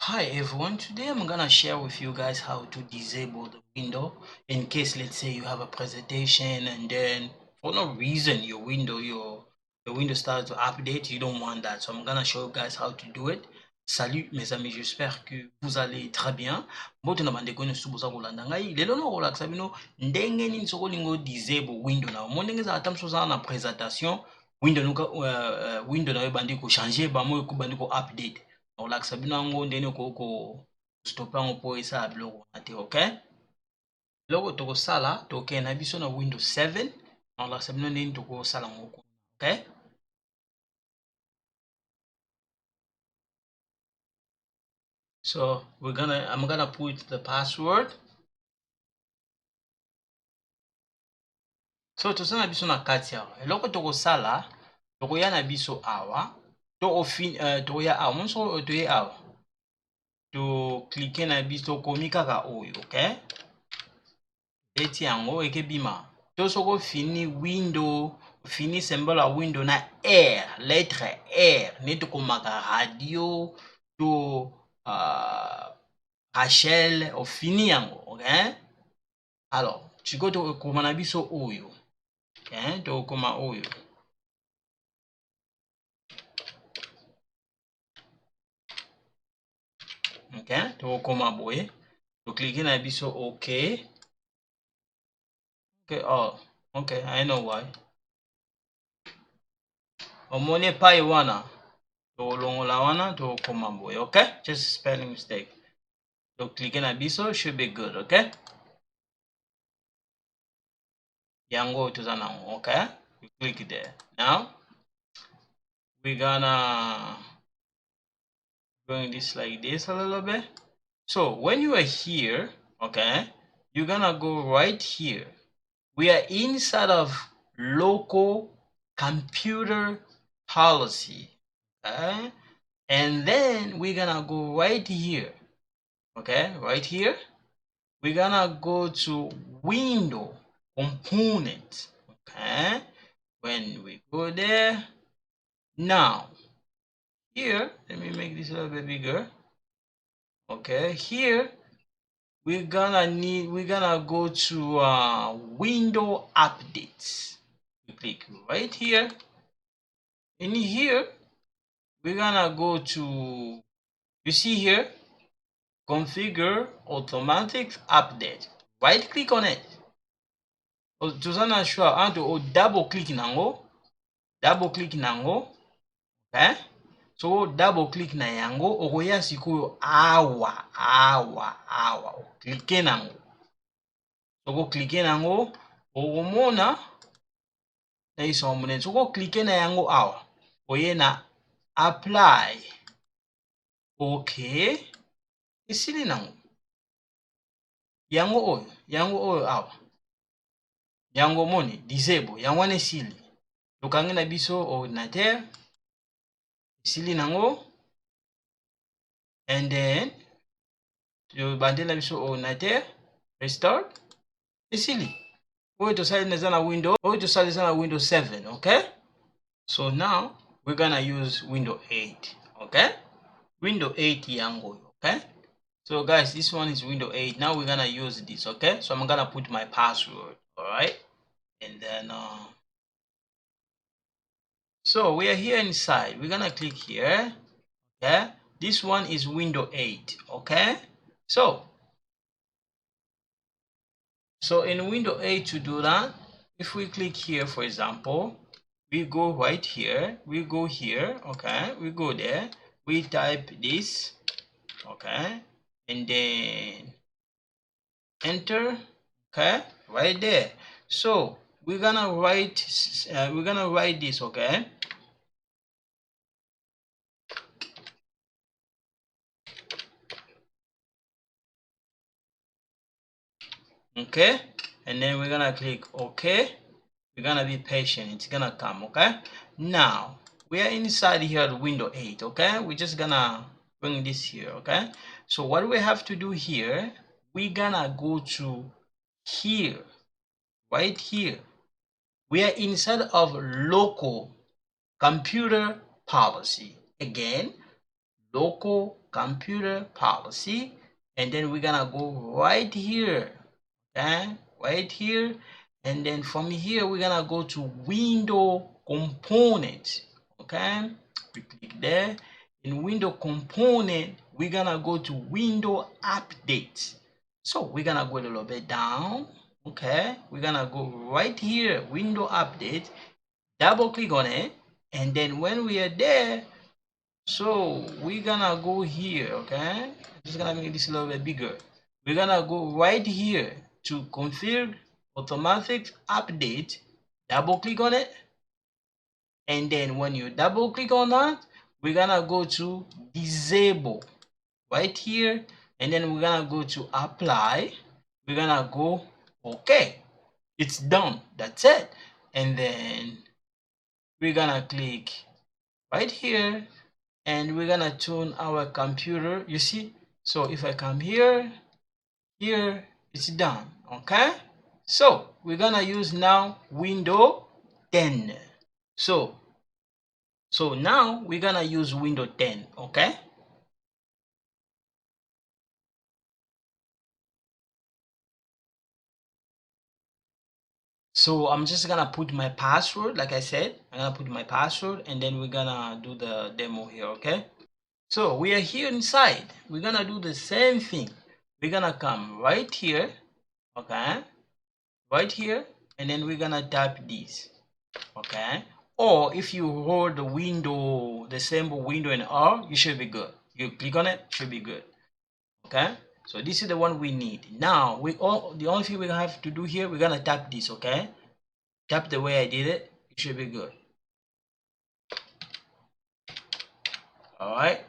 Hi everyone, today I'm gonna share with you guys how to disable the window in case, let's say, you have a presentation and then for no reason your window starts to update. You don't want that, so I'm gonna show you guys how to do it. Salut mes amis, j'espère que vous allez très bien. Mbote na bandeko nyonso boza kolanda ngai lelo na kolakisa bino ndenge nini sokolingo disable window na mo ndenge ezala ata mosusu ozala na présentation window window na yo ebandi kochange bamo ekobandi ko update nakolakisa bino yango ndenge okoko stope yango mpo esala biloko wana te. ok, biloko tokosala tokende na biso na window 7 nakolakisa bino ndenge tokosala yango kuna. ok, so I'm gonna put the password. So toza na biso na kati awa eloko tokosala tokoya na biso awa tokoya awa monso toye awa toklike na biso tokomi kaka oyo. ok, eti yango ekebima to soko fini window fini symbole ya window na r lettre r nde tokomaka radio to Rachel ofini yango. ok, alors sikoyo tokokoma na biso oyo. ok, tokokoma oyo. ok, tokokoma boye toklike na biso ok. ok, oh ok, I know why omoni epai wana tokolongola wana tokokoma boye. ok, just spelling mistake. So click na biso should be good. ok, yango toza nango. ok, you click there. Now we're gonna bring this like this a little bit. So when you are here, okay, you're gonna go right here. We are inside of local computer policy. Okay, and then we're gonna go right here. okay, right here we're gonna go to window component. okay, when we go there, now here let me make this a little bit bigger. okay, here we're gonna go to window updates. We click right here. In here we're gonna go to, you see here, configure automatic update. Right click on it. tozana sure to double click nango. okay, so double click na yango okoya sikoyo awa oklike nango. soko klike nango okomona na iso monene. soko klike na yango awa oye na apply. ok, esili nango yango oyo awa yango moni disable yango wana esili. tokangi na biso ordinateur esili nango, and then tobandeli na biso ordinateur restart esili. oyo tosali eza na window 7. okay, so now we're gonna use window 8. okay, window 8 yango. okay, so guys, this one is window 8. now we're gonna use this. okay, so I'm gonna put my password. all right, and then so we are here inside. we're gonna click here. okay, this one is window 8. okay, so in window 8 to do that, if we click here, for example, we go right here, we go here. okay, we go there, we type this. okay, and then enter. okay, right there. So we're gonna write this. okay, okay, and then we're gonna click okay. We're gonna be patient, it's gonna come. okay, now we are inside here at window 8. okay, we're just gonna bring this here. okay, so what we have to do here, we're gonna go to here, right here. We are inside of local computer policy. Again, local computer policy, and then we're gonna go right here, okay, right here, and then from here we're gonna go to window component, okay, we click there. In window component we're gonna go to window update. So we're gonna go a little bit down, okay, we're gonna go right here, window update, double click on it, and then when we are there, so we're gonna go here, okay, I'm just gonna make this a little bit bigger. We're gonna go right here to configure automatic update, double click on it, and then when you double click on that, we're gonna go to disable right here, and then we're gonna go to apply, we're gonna go okay, it's done, that's it. And then we're gonna click right here, and we're gonna tune our computer, you see. So if I come here, it's done, okay. So we're gonna use now window 10. So now we're gonna use window 10, okay. So I'm just gonna put my password, like I said, I'm gonna put my password, and then we're gonna do the demo here, okay. So we are here inside, we're gonna do the same thing. We're gonna come right here, okay, right here, and then we're gonna tap this, okay. Or if you hold the window, the symbol window and R, you should be good. You click on it, should be good, okay. So this is the one we need. Now the only thing we have to do here, we're gonna tap this, okay. Tap the way I did it, it should be good. All right,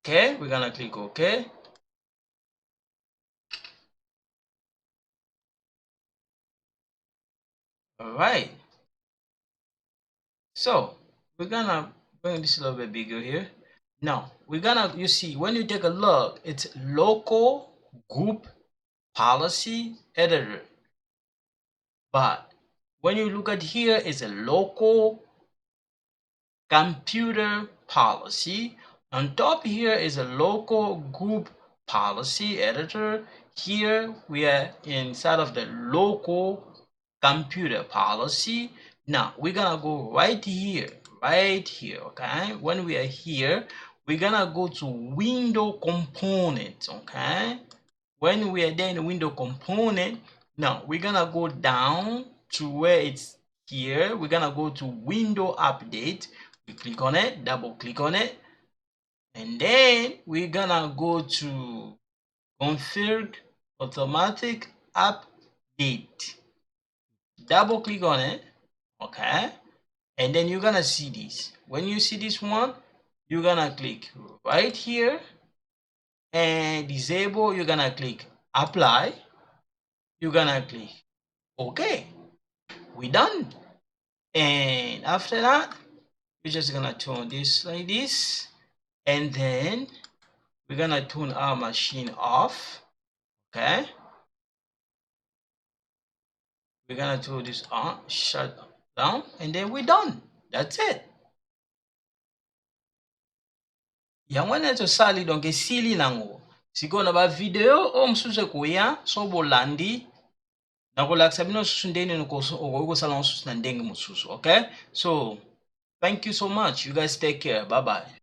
okay, we're gonna click okay. All right, so we're gonna bring this a little bit bigger here. Now we're gonna, you see, when you take a look, it's local group policy editor, but when you look at here, it's a local computer policy. On top here is a local group policy editor. Here we are inside of the local computer policy. Now we're gonna go right here, okay. When we are here, we're gonna go to window component, okay. When we are there in the window component, now we're gonna go down to where it's here, we're gonna go to window update, we click on it, double click on it, and then we're gonna go to configure automatic update, double click on it, okay, and then you're gonna see this. When you see this one, you're gonna click right here and disable, you're gonna click apply, you're gonna click okay, we done. And after that, we're just gonna turn this like this, and then we're gonna turn our machine off, okay. We're gonna turn this on, shut down, and then we're done. That's it. Yango neto sali donc esili nango. Sikoyo na ba video o mosusu ekoya so bolandi nakolakisa bino susu ndenge okoki kosala mosusu na ndenge mosusu, okay. So thank you so much, you guys take care, bye bye.